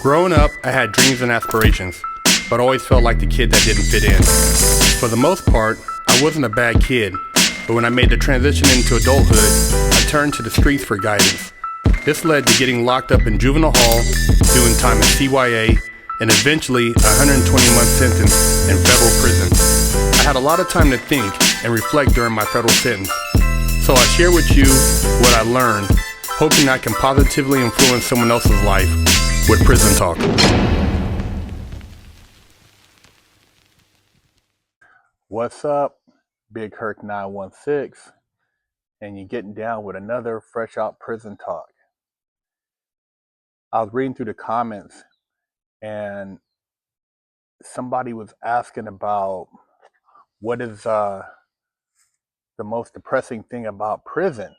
Growing up, I had dreams and aspirations, but always felt like the kid that didn't fit in. For the most part, I wasn't a bad kid, but when I made the transition into adulthood, I turned to the streets for guidance. This led to getting locked up in juvenile hall, doing time in CYA, and eventually a 120-month sentence in federal prison. I had a lot of time to think and reflect during my federal sentence, so I share with you what I learned, hoping I can positively influence someone else's life with Prison Talk. What's up? Big Herc 916, and you're getting down with another Fresh Out Prison Talk. I was reading through the comments, and somebody was asking about what is the most depressing thing about prison.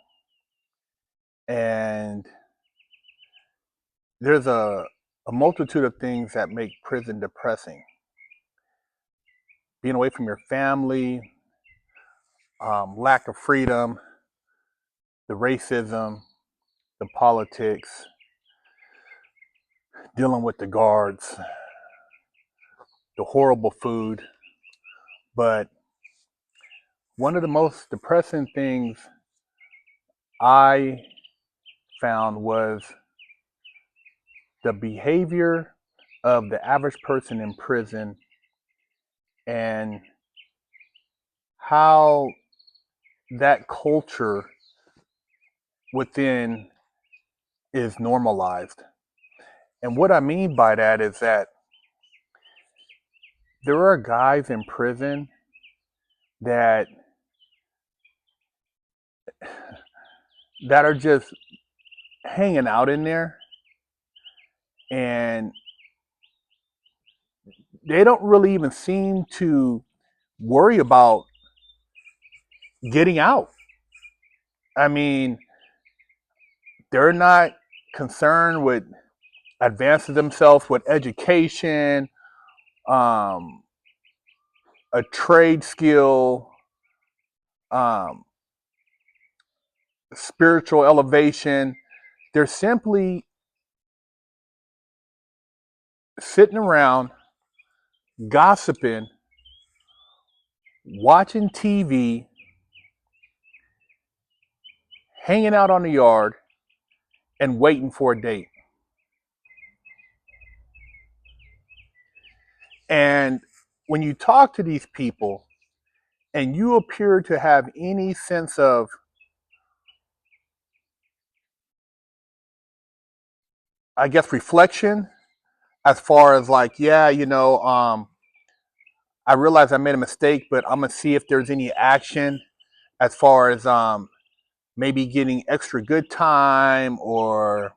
And there's a multitude of things that make prison depressing. Being away from your family, lack of freedom, the racism, the politics, dealing with the guards, the horrible food. But one of the most depressing things I found was the behavior of the average person in prison and how that culture within is normalized. And what I mean by that is that there are guys in prison that are just hanging out in there, and they don't really even seem to worry about getting out. I mean, they're not concerned with advancing themselves with education, a trade skill, spiritual elevation. They're simply sitting around, gossiping, watching TV, hanging out on the yard, and waiting for a date. And when you talk to these people and you appear to have any sense of reflection, as far as like, I realize I made a mistake, but I'm gonna see if there's any action as far as maybe getting extra good time, or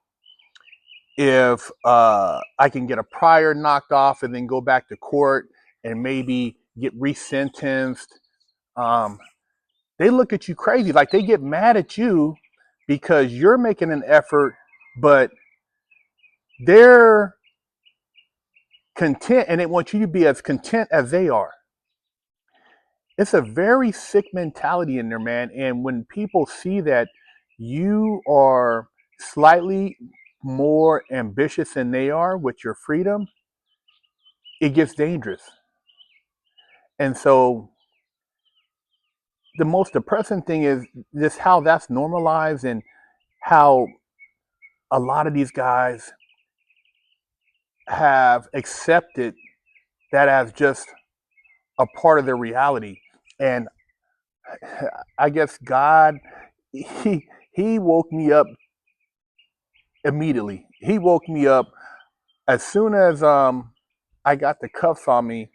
if I can get a prior knocked off and then go back to court and maybe get resentenced. They look at you crazy, like they get mad at you because you're making an effort, but they're content and they want you to be as content as they are. It's a very sick mentality in there, man. And when people see that you are slightly more ambitious than they are with your freedom, it gets dangerous. And so the most depressing thing is just how that's normalized, and how a lot of these guys have accepted that as just a part of their reality. And I guess God, he woke me up immediately. He woke me up as soon as I got the cuffs on me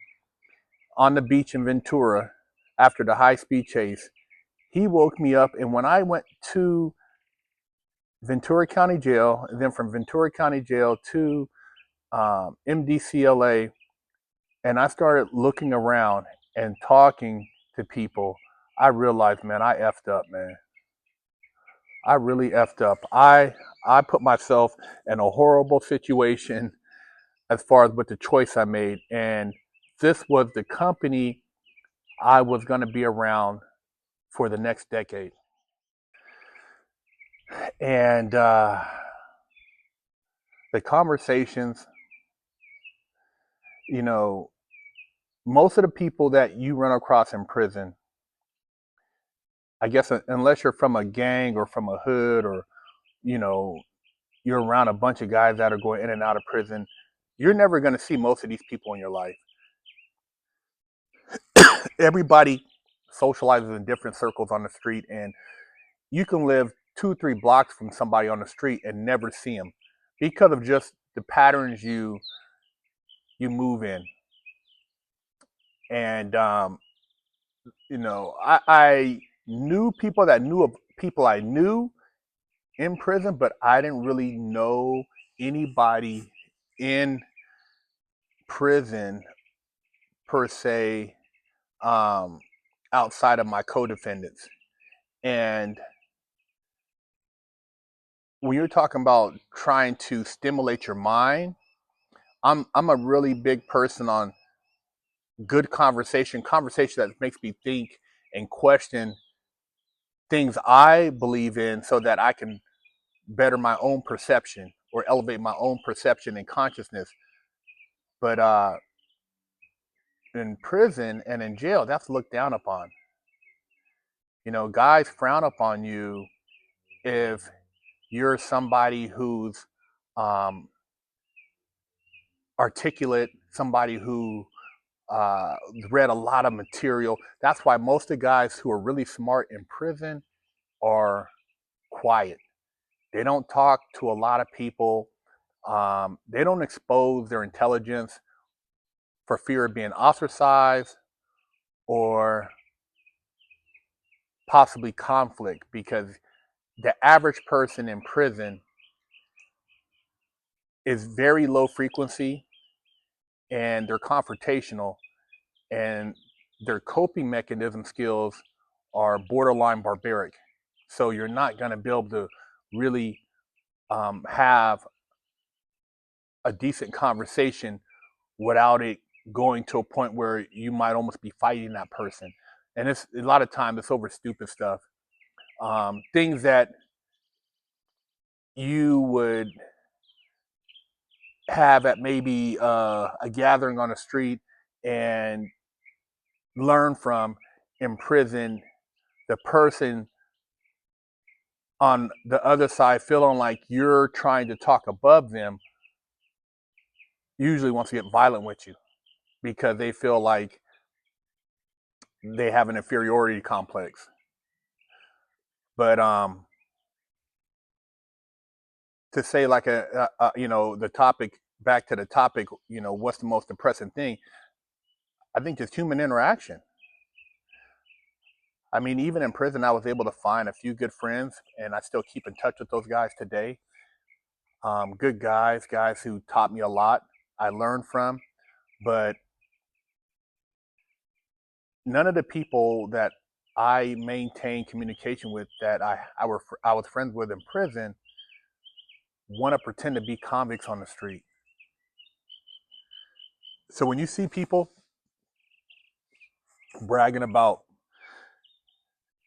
on the beach in Ventura after the high-speed chase. He woke me up, and when I went to Ventura County Jail, and then from Ventura County Jail to MDCLA, and I started looking around and talking to people, I realized, man, I effed up, man. I really effed up. I put myself in a horrible situation as far as with the choice I made. And this was the company I was going to be around for the next decade. And the conversations You know, most of the people that you run across in prison, I guess, unless you're from a gang or from a hood, or you know, you're around a bunch of guys that are going in and out of prison, you're never going to see most of these people in your life. Everybody socializes in different circles on the street, and you can live 2 3 blocks from somebody on the street and never see them because of just the patterns you move in. And I knew people that knew of people I knew in prison, but I didn't really know anybody in prison per se, um, outside of my co-defendants. And when you're talking about trying to stimulate your mind, I'm a really big person on good conversation that makes me think and question things I believe in, so that I can better my own perception or elevate my own perception and consciousness. But in prison and in jail, that's looked down upon. Guys frown upon you if you're somebody who's um, articulate, somebody who uh, read a lot of material. That's why most of the guys who are really smart in prison are quiet. They don't talk to a lot of people. They don't expose their intelligence for fear of being ostracized or possibly conflict, because the average person in prison is very low frequency, and they're confrontational, and their coping mechanism skills are borderline barbaric. So you're not going to be able to really have a decent conversation without it going to a point where you might almost be fighting that person. And it's a lot of times it's over stupid stuff, things that you would have at maybe a gathering on the street and learn from. In prison, the person on the other side feeling like you're trying to talk above them usually wants to get violent with you because they feel like they have an inferiority complex. But to say like the topic, back to the topic, what's the most depressing thing? I think just human interaction. I mean, even in prison, I was able to find a few good friends, and I still keep in touch with those guys today. Good guys who taught me a lot. I learned from, but none of the people that I maintain communication with, that I was friends with in prison, want to pretend to be convicts on the street. So when you see people bragging about,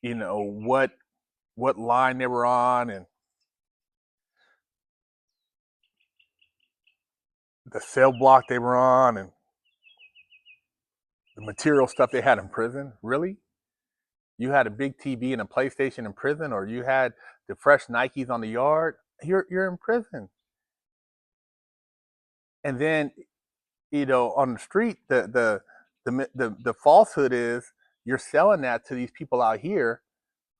what line they were on, and the cell block they were on, and the material stuff they had in prison, really? You had a big TV and a PlayStation in prison, or you had the fresh Nikes on the yard? You're in prison. And then, on the street, the falsehood is you're selling that to these people out here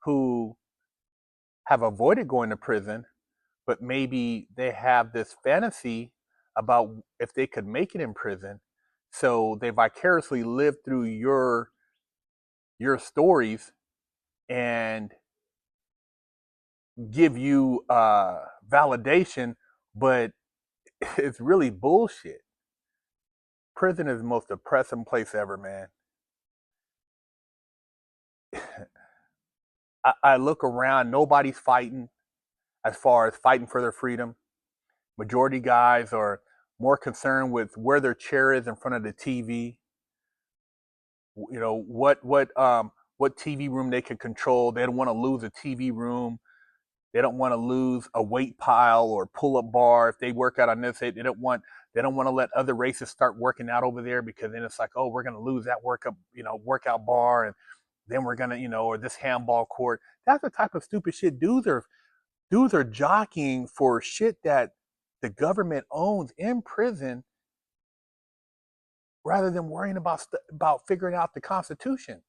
who have avoided going to prison, but maybe they have this fantasy about if they could make it in prison. So they vicariously live through your stories and give you validation, but it's really bullshit. Prison is the most depressing place ever, man. I look around, nobody's fighting as far as fighting for their freedom. Majority guys are more concerned with where their chair is in front of the TV. What TV room they can control. They don't want to lose a TV room. They don't want to lose a weight pile or pull up bar. If they work out on this, they don't want to let other races start working out over there because then it's like, oh, we're gonna lose that workout bar, and then we're gonna, or this handball court. That's the type of stupid shit dudes are jockeying for shit that the government owns in prison rather than worrying about figuring out the Constitution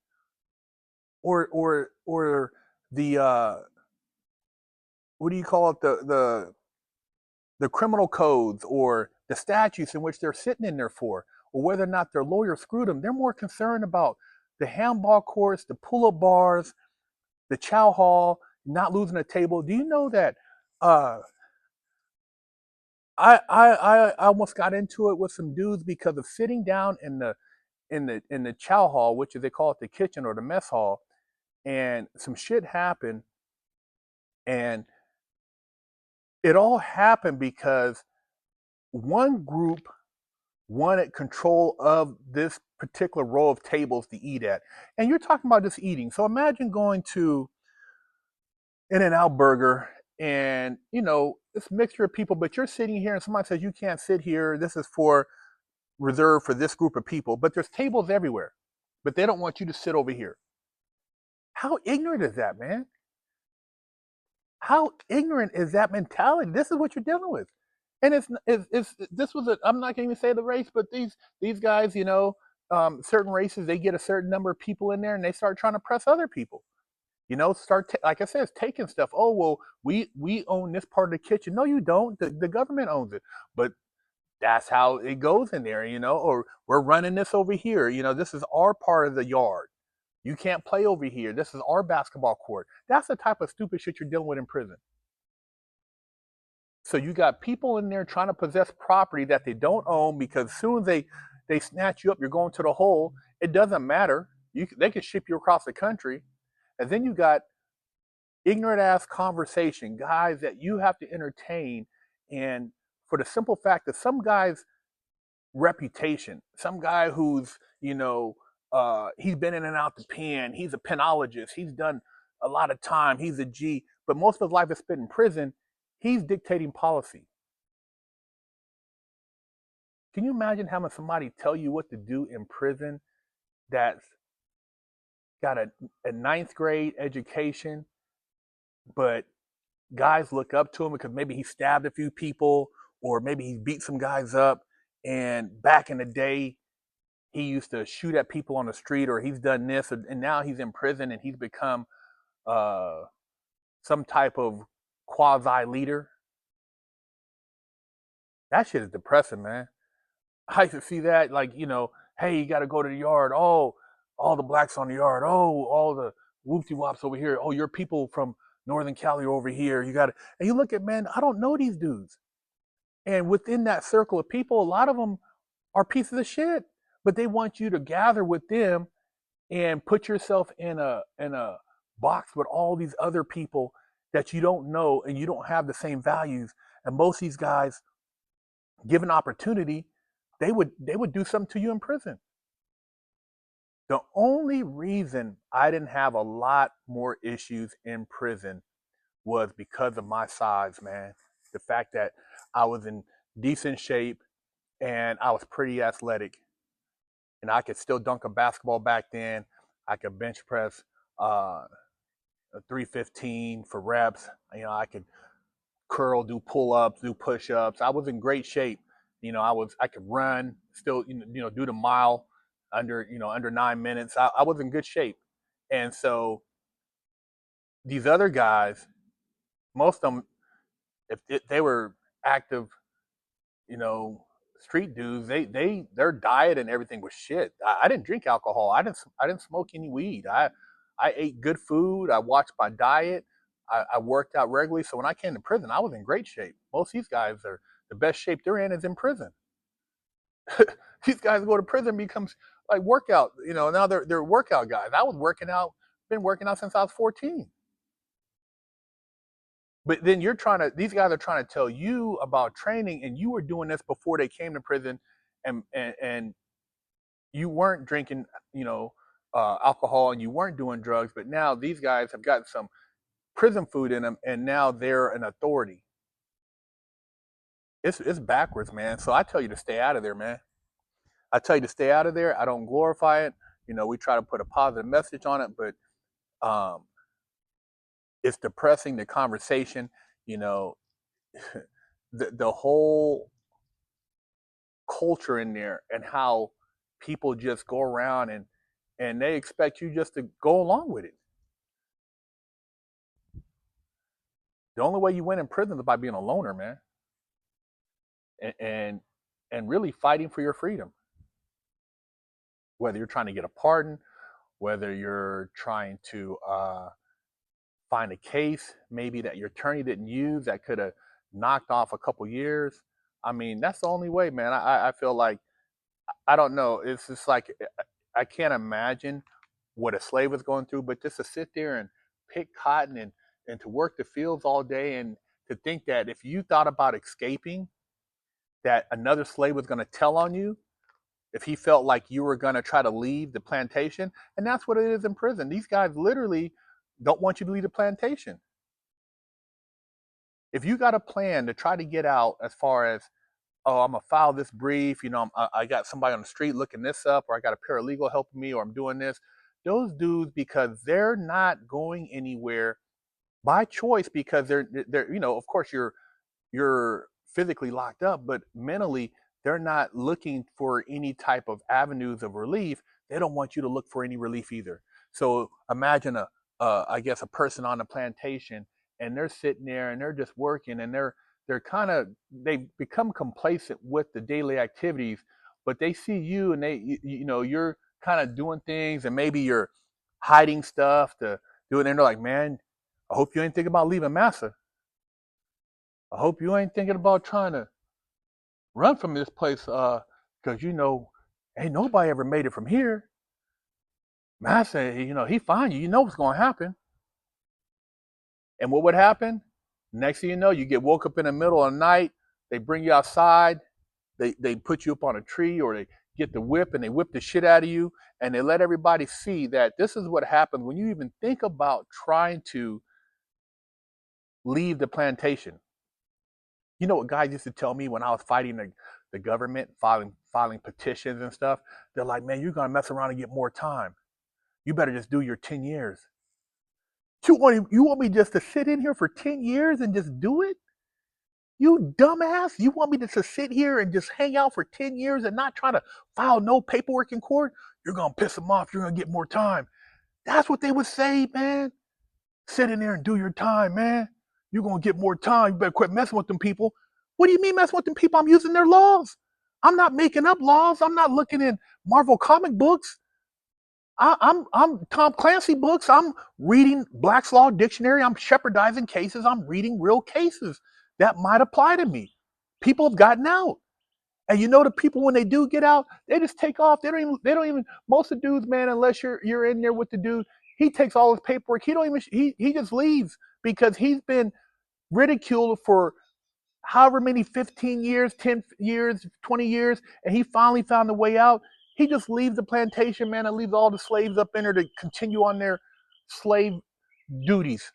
or the what do you call it, the criminal codes or the statutes in which they're sitting in there for, or whether or not their lawyer screwed them. They're more concerned about the handball courts, the pull-up bars, the chow hall, not losing a table. Do you know that uh, I almost got into it with some dudes because of sitting down in the chow hall, which is they call it the kitchen or the mess hall, and some shit happened, and it all happened because one group wanted control of this particular row of tables to eat at. And you're talking about just eating. So imagine going to In-N-Out Burger and, this mixture of people, but you're sitting here and somebody says, you can't sit here. This is for reserved for this group of people, but there's tables everywhere, but they don't want you to sit over here. How ignorant is that, man? How ignorant is that mentality? This is what you're dealing with. And it's this was I'm not going to even say the race, but these guys, certain races, they get a certain number of people in there and they start trying to press other people. Like I said, taking stuff. Oh, well, we own this part of the kitchen. No, you don't. The government owns it. But that's how it goes in there, or we're running this over here. This is our part of the yard. You can't play over here. This is our basketball court. That's the type of stupid shit you're dealing with in prison. So you got people in there trying to possess property that they don't own because as soon as they snatch you up, you're going to the hole. It doesn't matter. They can ship you across the country. And then you got ignorant ass conversation, guys that you have to entertain. And for the simple fact that some guy's reputation, some guy who's, he's been in and out the pen, he's a penologist, he's done a lot of time, he's a G, but most of his life is spent in prison, he's dictating policy. Can you imagine having somebody tell you what to do in prison that's got a ninth grade education, but guys look up to him because maybe he stabbed a few people or maybe he beat some guys up, and back in the day he used to shoot at people on the street, or he's done this, and now he's in prison and he's become uh, some type of quasi leader. That shit is depressing, man. I used to see that, like, hey, you got to go to the yard. Oh, all the blacks on the yard. Oh, all the whoopty wops over here. Oh, your people from Northern Cali over here. You got to, and you look at, man, I don't know these dudes. And within that circle of people, a lot of them are pieces of shit, but they want you to gather with them and put yourself in a box with all these other people that you don't know and you don't have the same values. And most of these guys, given opportunity, they would do something to you in prison. The only reason I didn't have a lot more issues in prison was because of my size, man. The fact that I was in decent shape and I was pretty athletic, and I could still dunk a basketball back then. I could bench press uh, a 315 for reps. I could curl, do pull ups, do push ups. I was in great shape. I could run, still do the mile under 9 minutes. I was in good shape, and so these other guys, most of them, if they were active, you know, street dudes, their diet and everything was shit. I didn't drink alcohol. I didn't smoke any weed. I ate good food. I watched my diet. I worked out regularly. So when I came to prison, I was in great shape. Most of these guys are the best shape they're in is in prison. These guys go to prison becomes like workout. Now they're workout guys. I was working out, been working out since I was 14. But then these guys are trying to tell you about training, and you were doing this before they came to prison, and you weren't drinking, alcohol, and you weren't doing drugs. But now these guys have gotten some prison food in them, and now they're an authority. It's backwards, man. So I tell you to stay out of there, man. I tell you to stay out of there. I don't glorify it. We try to put a positive message on it, but um, it's depressing. The conversation, you know, the whole culture in there, and how people just go around and they expect you just to go along with it. The only way you win in prison is by being a loner, man, and and really fighting for your freedom. Whether you're trying to get a pardon, whether you're trying to find a case maybe that your attorney didn't use that could have knocked off a couple years. I mean, that's the only way, man. I feel like, I don't know. It's just like, I can't imagine what a slave was going through, but just to sit there and pick cotton and to work the fields all day, and to think that if you thought about escaping, that another slave was going to tell on you, if he felt like you were going to try to leave the plantation. And that's what it is in prison. These guys literally don't want you to leave the plantation. If you got a plan to try to get out, as far as, oh, I'm gonna file this brief, I got somebody on the street looking this up, or I got a paralegal helping me, or I'm doing this. Those dudes, because they're not going anywhere by choice, because they're of course you're physically locked up, but mentally they're not looking for any type of avenues of relief. They don't want you to look for any relief either. So imagine I guess a person on the plantation, and they're sitting there and they're just working, and they're kind of, they become complacent with the daily activities, but they see you, and you're kind of doing things, and maybe you're hiding stuff to do it, and they're like, man, I hope you ain't thinking about leaving massa. I hope you ain't thinking about trying to run from this place, because ain't nobody ever made it from here. Massa, he find you, you know what's gonna happen. And what would happen? Next thing you know, you get woke up in the middle of the night, they bring you outside, they put you up on a tree, or they get the whip and they whip the shit out of you, and they let everybody see that this is what happens when you even think about trying to leave the plantation. You know what guys used to tell me when I was fighting the government, filing petitions and stuff? They're like, man, you're gonna mess around and get more time. You better just do your 10 years. You want me just to sit in here for 10 years and just do it? You dumbass. You want me to sit here and just hang out for 10 years and not try to file no paperwork in court? You're gonna piss them off. You're gonna get more time. That's what they would say, man. Sit in there and do your time, man. You're gonna get more time. You better quit messing with them people. What do you mean messing with them people? I'm using their laws. I'm not making up laws. I'm not looking in Marvel comic books. I'm Tom Clancy books. I'm reading Black's Law Dictionary. I'm shepherdizing cases. I'm reading real cases that might apply to me. People have gotten out. And the people, when they do get out, they just take off. They don't even most of the dudes, man, unless you're in there with the dude, he takes all his paperwork. He don't even he just leaves, because he's been ridiculed for however many 15 years, 10 years, 20 years, and he finally found a way out. He just leaves the plantation, man, and leaves all the slaves up in there to continue on their slave duties.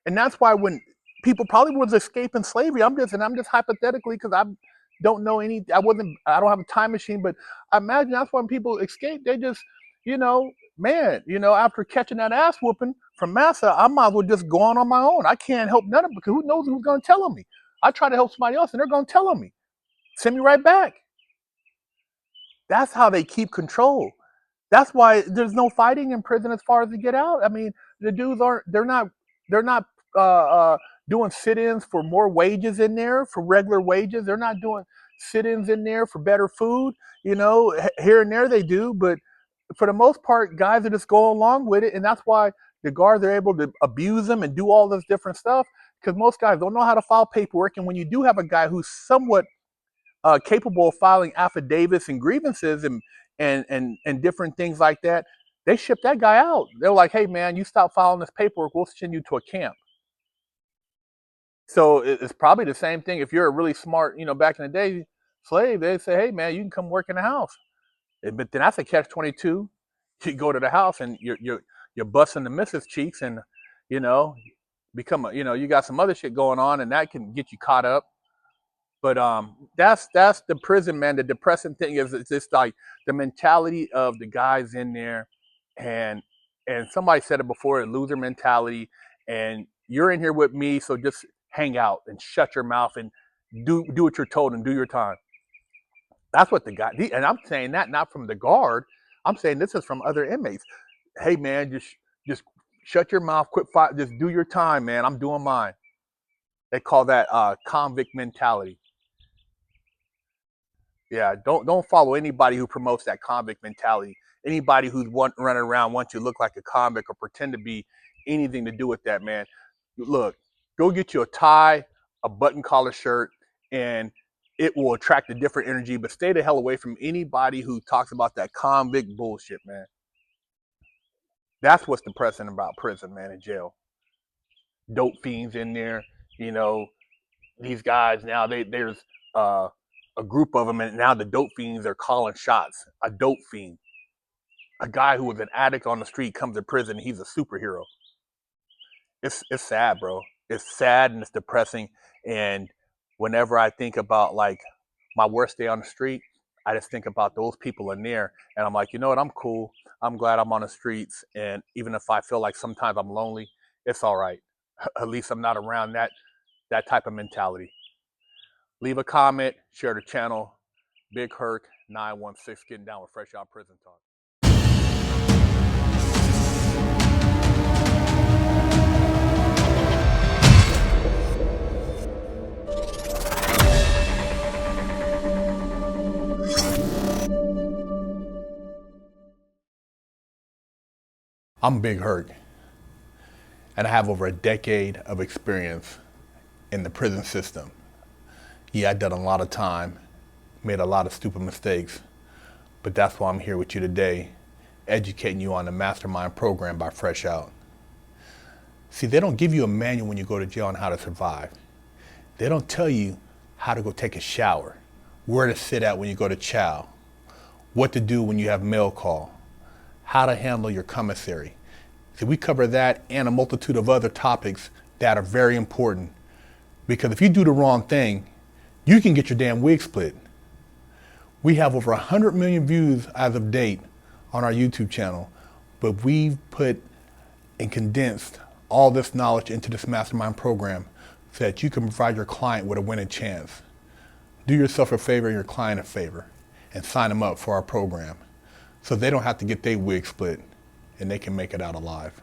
And that's why when people probably was escaping slavery, I'm just hypothetically, because don't know any, I don't have a time machine, but I imagine that's when people escape. They just, you know, man, after catching that ass whooping from Massa, I might as well just go on my own. I can't help none of it, because who knows who's going to tell on me. I try to help somebody else and they're going to tell on me. Send me right back. That's how they keep control. That's why there's no fighting in prison as far as to get out. I mean, the dudes they're not uh, uh, doing sit-ins for more wages in there, for regular wages. They're not doing sit-ins in there for better food. Here and there they do, but for the most part, guys are just going along with it, and that's why the guards are able to abuse them and do all this different stuff, because most guys don't know how to file paperwork. And when you do have a guy who's somewhat capable of filing affidavits and grievances and different things like that, they ship that guy out. They're like, hey man, you stop filing this paperwork, we'll send you to a camp. So it's probably the same thing if you're a really smart, back in the day, slave. They say, hey man, you can come work in the house. But then that's a catch 22. You go to the house and you're busting the missus cheeks, and you know, you got some other shit going on, and that can get you caught up. But that's the prison, man. The depressing thing is it's just like the mentality of the guys in there, and somebody said it before, a loser mentality. And you're in here with me, so just hang out and shut your mouth and do what you're told and do your time. That's what the guy. And I'm saying that not from the guard. I'm saying this is from other inmates. Hey, man, just shut your mouth, quit fight, just do your time, man. I'm doing mine. They call that convict mentality. Yeah, don't follow anybody who promotes that convict mentality. Anybody who's running around wants you to look like a convict or pretend to be anything to do with that, man. Look, go get you a tie, a button collar shirt, and it will attract a different energy. But stay the hell away from anybody who talks about that convict bullshit, man. That's what's depressing about prison, man, and jail. Dope fiends in there, you know, these guys now there's uh, a group of them, and now the dope fiends are calling shots. A dope fiend, a guy who was an addict on the street, comes to prison. He's a superhero. It's sad, bro. It's sad and it's depressing. And whenever I think about like my worst day on the street, I just think about those people in there, and I'm like, you know what? I'm cool. I'm glad I'm on the streets, and even if I feel like sometimes I'm lonely, it's all right. At least I'm not around that type of mentality. Leave a comment, share the channel. Big Herc 916 getting down with Fresh Out Prison Talk. I'm Big Herc, and I have over a decade of experience in the prison system. Yeah, I've done a lot of time, made a lot of stupid mistakes, but that's why I'm here with you today, educating you on the Mastermind program by Fresh Out. See, they don't give you a manual when you go to jail on how to survive. They don't tell you how to go take a shower, where to sit at when you go to chow, what to do when you have mail call, how to handle your commissary. See, we cover that and a multitude of other topics that are very important, because if you do the wrong thing, you can get your damn wig split. We have over 100 million views as of date on our YouTube channel, but we've put and condensed all this knowledge into this Mastermind program so that you can provide your client with a winning chance. Do yourself a favor and your client a favor and sign them up for our program so they don't have to get their wig split and they can make it out alive.